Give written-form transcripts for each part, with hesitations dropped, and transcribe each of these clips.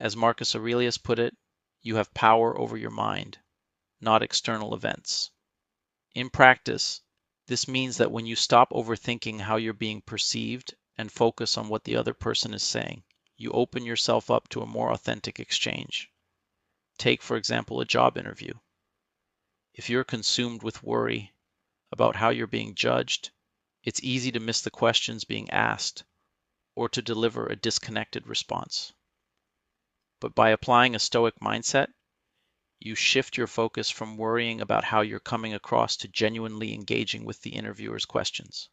As Marcus Aurelius put it, you have power over your mind, not external events. In practice, this means that when you stop overthinking how you're being perceived and focus on what the other person is saying, you open yourself up to a more authentic exchange. Take, for example, a job interview. If you're consumed with worry about how you're being judged, it's easy to miss the questions being asked or to deliver a disconnected response. But by applying a Stoic mindset, you shift your focus from worrying about how you're coming across to genuinely engaging with the interviewer's questions.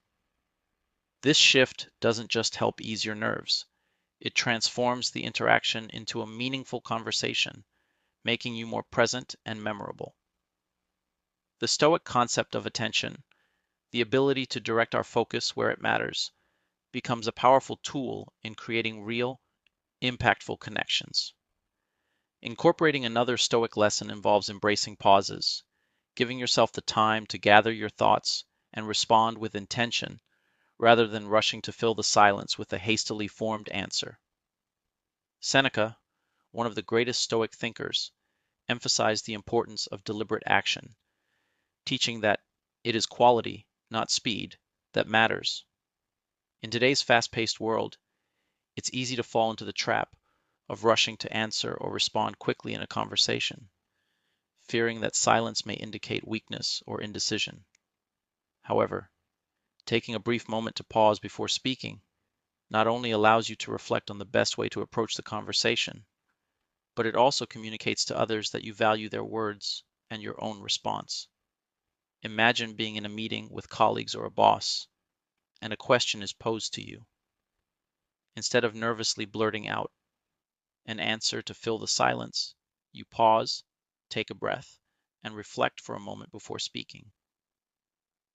This shift doesn't just help ease your nerves, it transforms the interaction into a meaningful conversation, making you more present and memorable. The Stoic concept of attention, the ability to direct our focus where it matters, becomes a powerful tool in creating real, impactful connections. Incorporating another Stoic lesson involves embracing pauses, giving yourself the time to gather your thoughts and respond with intention rather than rushing to fill the silence with a hastily formed answer. Seneca, one of the greatest Stoic thinkers, emphasized the importance of deliberate action, teaching that it is quality, not speed, that matters. In today's fast-paced world, it's easy to fall into the trap of rushing to answer or respond quickly in a conversation, fearing that silence may indicate weakness or indecision. However, taking a brief moment to pause before speaking not only allows you to reflect on the best way to approach the conversation, but it also communicates to others that you value their words and your own response. Imagine being in a meeting with colleagues or a boss, and a question is posed to you. Instead of nervously blurting out an answer to fill the silence, you pause, take a breath, and reflect for a moment before speaking.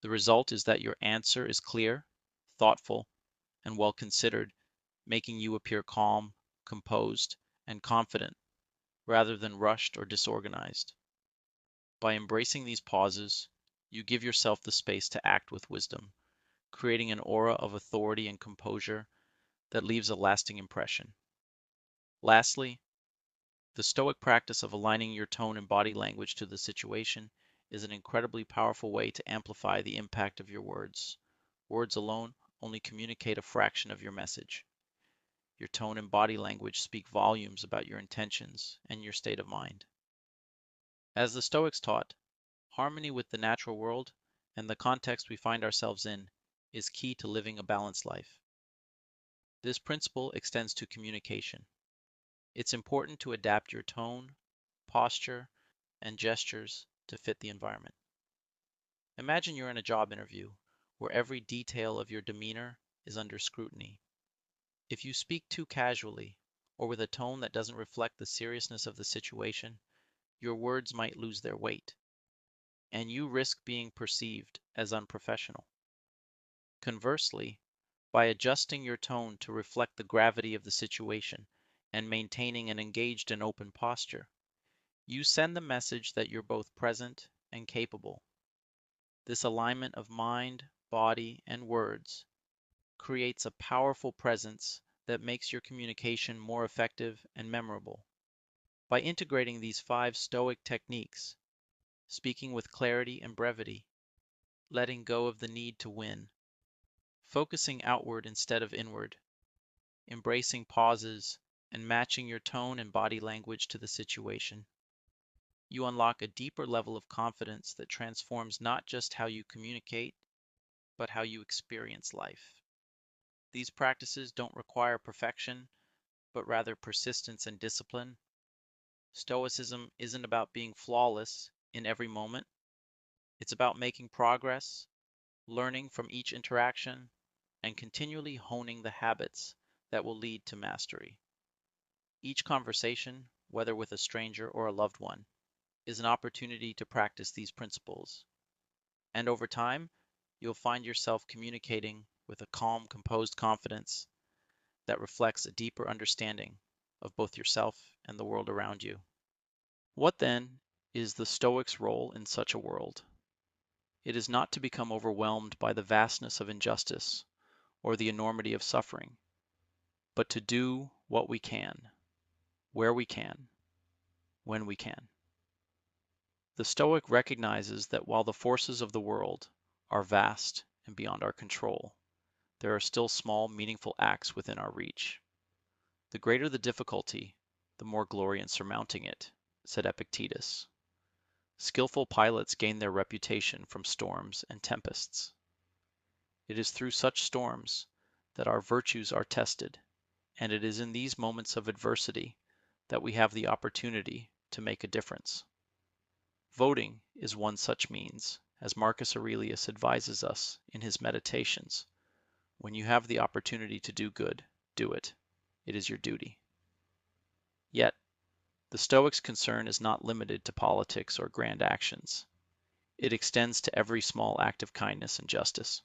The result is that your answer is clear, thoughtful, and well considered, making you appear calm, composed, and confident, rather than rushed or disorganized. By embracing these pauses, you give yourself the space to act with wisdom, creating an aura of authority and composure that leaves a lasting impression. Lastly, the Stoic practice of aligning your tone and body language to the situation is an incredibly powerful way to amplify the impact of your words. Words alone only communicate a fraction of your message. Your tone and body language speak volumes about your intentions and your state of mind. As the Stoics taught, harmony with the natural world and the context we find ourselves in is key to living a balanced life. This principle extends to communication. It's important to adapt your tone, posture, and gestures to fit the environment. Imagine you're in a job interview where every detail of your demeanor is under scrutiny. If you speak too casually or with a tone that doesn't reflect the seriousness of the situation, your words might lose their weight, and you risk being perceived as unprofessional. Conversely, by adjusting your tone to reflect the gravity of the situation and maintaining an engaged and open posture, you send the message that you're both present and capable. This alignment of mind, body, and words creates a powerful presence that makes your communication more effective and memorable. By integrating these 5 Stoic techniques, speaking with clarity and brevity, letting go of the need to win, focusing outward instead of inward, embracing pauses, and matching your tone and body language to the situation, you unlock a deeper level of confidence that transforms not just how you communicate, but how you experience life. These practices don't require perfection, but rather persistence and discipline. Stoicism isn't about being flawless in every moment. It's about making progress, learning from each interaction, and continually honing the habits that will lead to mastery. Each conversation, whether with a stranger or a loved one, is an opportunity to practice these principles. And over time, you'll find yourself communicating with a calm, composed confidence that reflects a deeper understanding of both yourself and the world around you. What then is the Stoics' role in such a world? It is not to become overwhelmed by the vastness of injustice or the enormity of suffering, but to do what we can. where we can, when we can. The Stoic recognizes that while the forces of the world are vast and beyond our control, there are still small, meaningful acts within our reach. The greater the difficulty, the more glory in surmounting it, said Epictetus. Skillful pilots gain their reputation from storms and tempests. It is through such storms that our virtues are tested, and it is in these moments of adversity that we have the opportunity to make a difference. Voting is one such means, as Marcus Aurelius advises us in his Meditations. When you have the opportunity to do good, do it. It is your duty. Yet, the Stoics' concern is not limited to politics or grand actions. It extends to every small act of kindness and justice.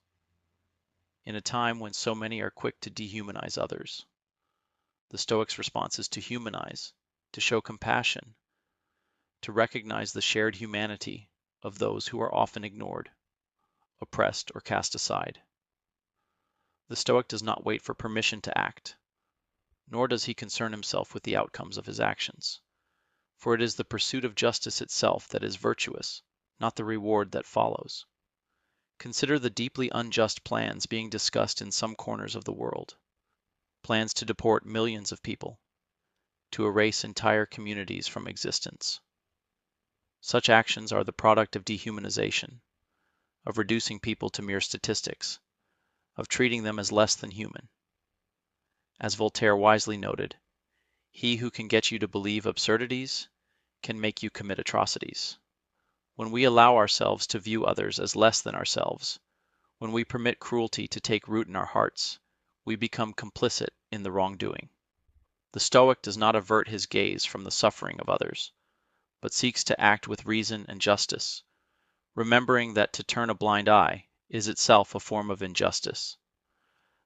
In a time when so many are quick to dehumanize others, the Stoics' response is to humanize, to show compassion, to recognize the shared humanity of those who are often ignored, oppressed, or cast aside. The Stoic does not wait for permission to act, nor does he concern himself with the outcomes of his actions, for it is the pursuit of justice itself that is virtuous, not the reward that follows. Consider the deeply unjust plans being discussed in some corners of the world, plans to deport millions of people, to erase entire communities from existence. Such actions are the product of dehumanization, of reducing people to mere statistics, of treating them as less than human. As Voltaire wisely noted, he who can get you to believe absurdities can make you commit atrocities. When we allow ourselves to view others as less than ourselves, when we permit cruelty to take root in our hearts, we become complicit in the wrongdoing. The Stoic does not avert his gaze from the suffering of others, but seeks to act with reason and justice, remembering that to turn a blind eye is itself a form of injustice.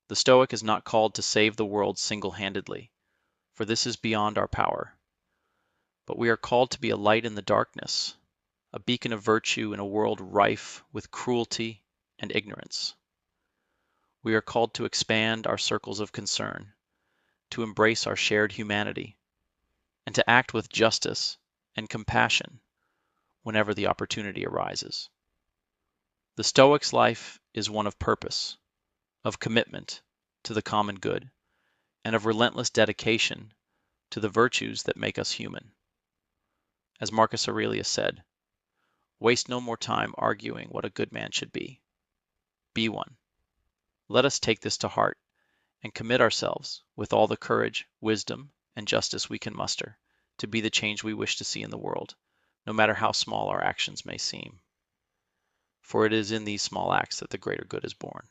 The Stoic is not called to save the world single-handedly, for this is beyond our power. But we are called to be a light in the darkness, a beacon of virtue in a world rife with cruelty and ignorance. We are called to expand our circles of concern, to embrace our shared humanity, and to act with justice and compassion whenever the opportunity arises. The Stoic's life is one of purpose, of commitment to the common good, and of relentless dedication to the virtues that make us human. As Marcus Aurelius said, "Waste no more time arguing what a good man should be. Be one." Let us take this to heart and commit ourselves with all the courage, wisdom, and justice we can muster to be the change we wish to see in the world, no matter how small our actions may seem. For it is in these small acts that the greater good is born.